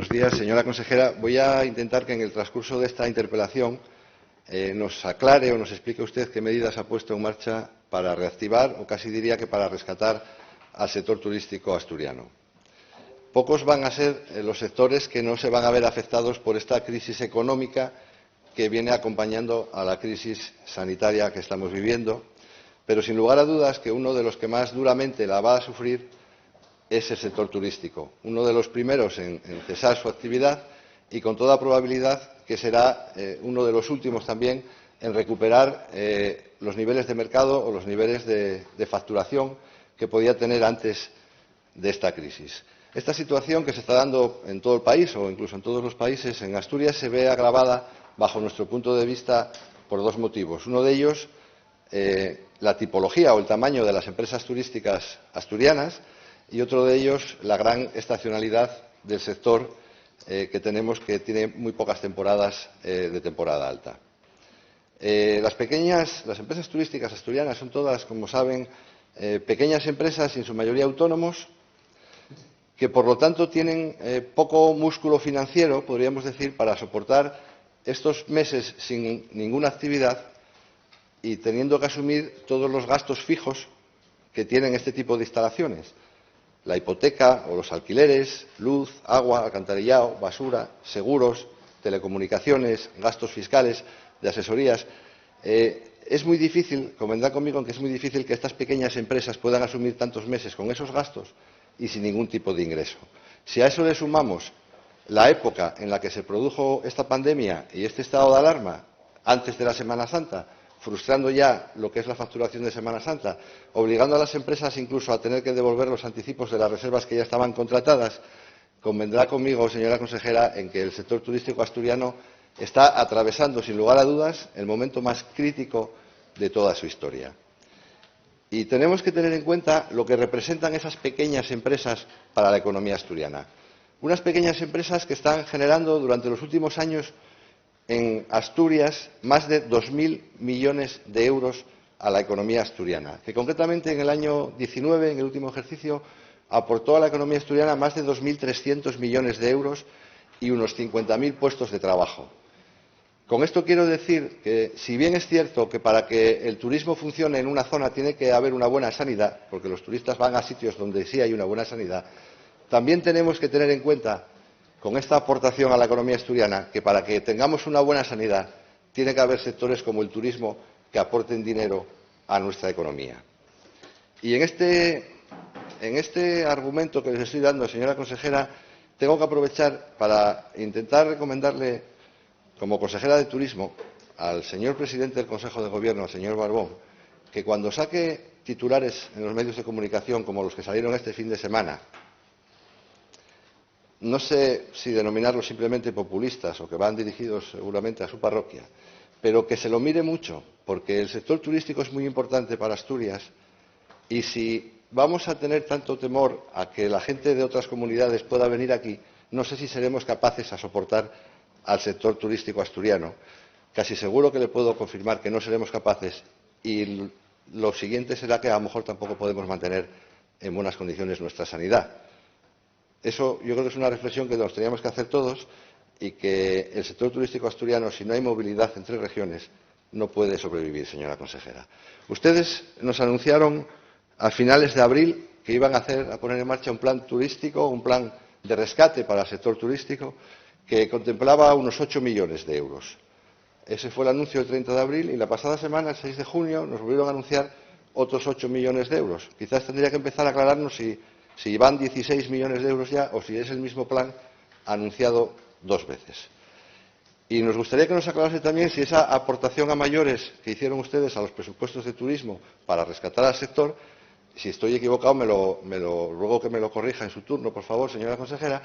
Buenos días, señora consejera. Voy a intentar que en el transcurso de esta interpelación nos aclare o nos explique usted qué medidas ha puesto en marcha para reactivar, o casi diría que para rescatar al sector turístico asturiano. Pocos van a ser los sectores que no se van a ver afectados por esta crisis económica que viene acompañando a la crisis sanitaria que estamos viviendo, pero sin lugar a dudas que uno de los que más duramente la va a sufrir es el sector turístico, uno de los primeros en cesar su actividad y, con toda probabilidad, que será uno de los últimos también en recuperar los niveles de mercado o los niveles de facturación que podía tener antes de esta crisis. Esta situación, que se está dando en todo el país o incluso en todos los países, en Asturias se ve agravada, bajo nuestro punto de vista, por dos motivos. Uno de ellos, la tipología o el tamaño de las empresas turísticas asturianas, y otro de ellos, la gran estacionalidad del sector que tenemos, que tiene muy pocas temporadas de temporada alta. Las empresas turísticas asturianas son todas, como saben, pequeñas empresas, en su mayoría autónomos, que por lo tanto tienen poco músculo financiero, podríamos decir, para soportar estos meses sin ninguna actividad y teniendo que asumir todos los gastos fijos que tienen este tipo de instalaciones: la hipoteca o los alquileres, luz, agua, alcantarillado, basura, seguros, telecomunicaciones, gastos fiscales, de asesorías. Es muy difícil, convendrá conmigo en que es muy difícil que estas pequeñas empresas puedan asumir tantos meses con esos gastos y sin ningún tipo de ingreso. Si a eso le sumamos la época en la que se produjo esta pandemia y este estado de alarma, antes de la Semana Santa, frustrando ya lo que es la facturación de Semana Santa, obligando a las empresas incluso a tener que devolver los anticipos de las reservas que ya estaban contratadas, convendrá conmigo, señora consejera, en que el sector turístico asturiano está atravesando, sin lugar a dudas, el momento más crítico de toda su historia. Y tenemos que tener en cuenta lo que representan esas pequeñas empresas para la economía asturiana. Unas pequeñas empresas que están generando durante los últimos años en Asturias más de 2.000 millones de euros a la economía asturiana, que concretamente en el año 19, en el último ejercicio, aportó a la economía asturiana más de 2.300 millones de euros y unos 50.000 puestos de trabajo. Con esto quiero decir que, si bien es cierto que para que el turismo funcione en una zona tiene que haber una buena sanidad, porque los turistas van a sitios donde sí hay una buena sanidad, también tenemos que tener en cuenta, con esta aportación a la economía asturiana, que para que tengamos una buena sanidad tiene que haber sectores como el turismo que aporten dinero a nuestra economía. Y en este argumento que les estoy dando, señora consejera, tengo que aprovechar para intentar recomendarle, como consejera de Turismo, al señor presidente del Consejo de Gobierno, al señor Barbón, que cuando saque titulares en los medios de comunicación como los que salieron este fin de semana, no sé si denominarlos simplemente populistas o que van dirigidos seguramente a su parroquia, pero que se lo mire mucho, porque el sector turístico es muy importante para Asturias, y si vamos a tener tanto temor a que la gente de otras comunidades pueda venir aquí, no sé si seremos capaces de soportar al sector turístico asturiano. Casi seguro que le puedo confirmar que no seremos capaces, y lo siguiente será que a lo mejor tampoco podemos mantener en buenas condiciones nuestra sanidad. Eso yo creo que es una reflexión que nos teníamos que hacer todos, y que el sector turístico asturiano, si no hay movilidad entre regiones, no puede sobrevivir, señora consejera. Ustedes nos anunciaron a finales de abril que iban a poner en marcha un plan turístico, un plan de rescate para el sector turístico, que contemplaba unos 8 millones de euros. Ese fue el anuncio del 30 de abril y la pasada semana, el 6 de junio, nos volvieron a anunciar otros 8 millones de euros. Quizás tendría que empezar a aclararnos si van 16 millones de euros ya o si es el mismo plan anunciado dos veces. Y nos gustaría que nos aclarase también si esa aportación a mayores que hicieron ustedes a los presupuestos de turismo para rescatar al sector, si estoy equivocado, ruego que me lo corrija en su turno, por favor, señora consejera,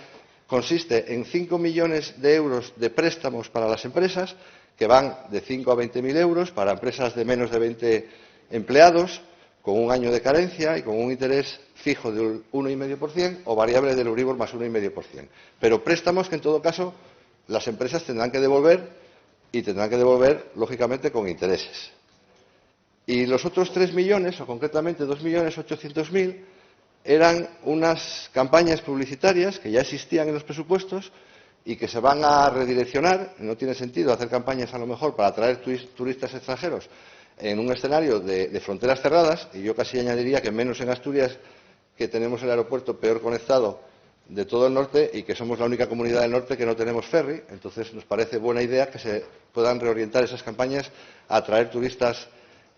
consiste en 5 millones de euros de préstamos para las empresas, que van de 5 a 20.000 euros para empresas de menos de 20 empleados, con un año de carencia y con un interés fijo del 1,5% o variable del Euribor más 1,5%. Pero préstamos que, en todo caso, las empresas tendrán que devolver, y tendrán que devolver, lógicamente, con intereses. Y los otros 3 millones, o concretamente 2.800.000, eran unas campañas publicitarias que ya existían en los presupuestos y que se van a redireccionar. No tiene sentido hacer campañas a lo mejor para atraer turistas extranjeros en un escenario de fronteras cerradas, y yo casi añadiría que menos en Asturias, que tenemos el aeropuerto peor conectado de todo el norte y que somos la única comunidad del norte que no tenemos ferry. Entonces nos parece buena idea que se puedan reorientar esas campañas a atraer turistas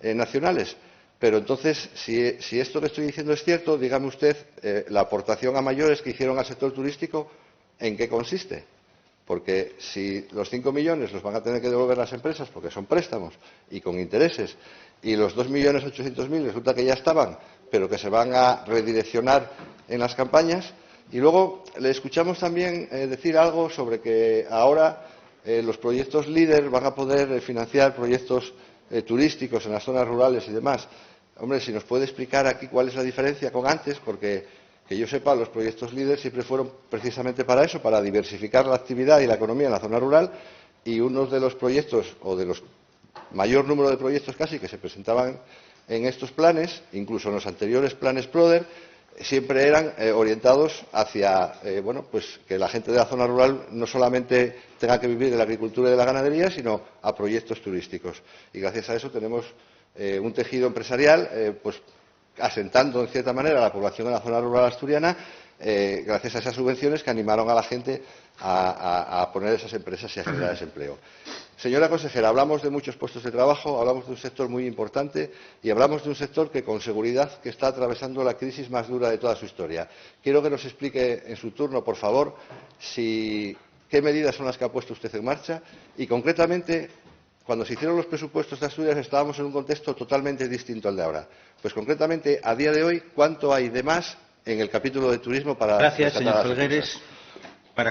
nacionales. Pero entonces, si esto que estoy diciendo es cierto, dígame usted la aportación a mayores que hicieron al sector turístico, ¿en qué consiste? Porque si los 5 millones los van a tener que devolver las empresas porque son préstamos y con intereses, y los 2.800.000 resulta que ya estaban, pero que se van a redireccionar en las campañas. Y luego le escuchamos también decir algo sobre que ahora los proyectos líder van a poder financiar proyectos turísticos en las zonas rurales y demás. Hombre, si nos puede explicar aquí cuál es la diferencia con antes, porque que yo sepa, los proyectos líder siempre fueron precisamente para eso, para diversificar la actividad y la economía en la zona rural, y uno de los proyectos, o de los mayor número de proyectos casi que se presentaban en estos planes, incluso en los anteriores planes PRODER, siempre eran orientados hacia pues que la gente de la zona rural no solamente tenga que vivir de la agricultura y de la ganadería, sino a proyectos turísticos. Y gracias a eso tenemos un tejido empresarial pues asentando en cierta manera a la población de la zona rural asturiana, gracias a esas subvenciones que animaron a la gente a poner esas empresas y a generar ese empleo. Señora consejera, hablamos de muchos puestos de trabajo, hablamos de un sector muy importante y hablamos de un sector que con seguridad que está atravesando la crisis más dura de toda su historia. Quiero que nos explique en su turno, por favor, qué medidas son las que ha puesto usted en marcha y, concretamente, cuando se hicieron los presupuestos de Asturias estábamos en un contexto totalmente distinto al de ahora. Pues, concretamente, a día de hoy, ¿cuánto hay de más en el capítulo de turismo para... Gracias, señor Felgueres.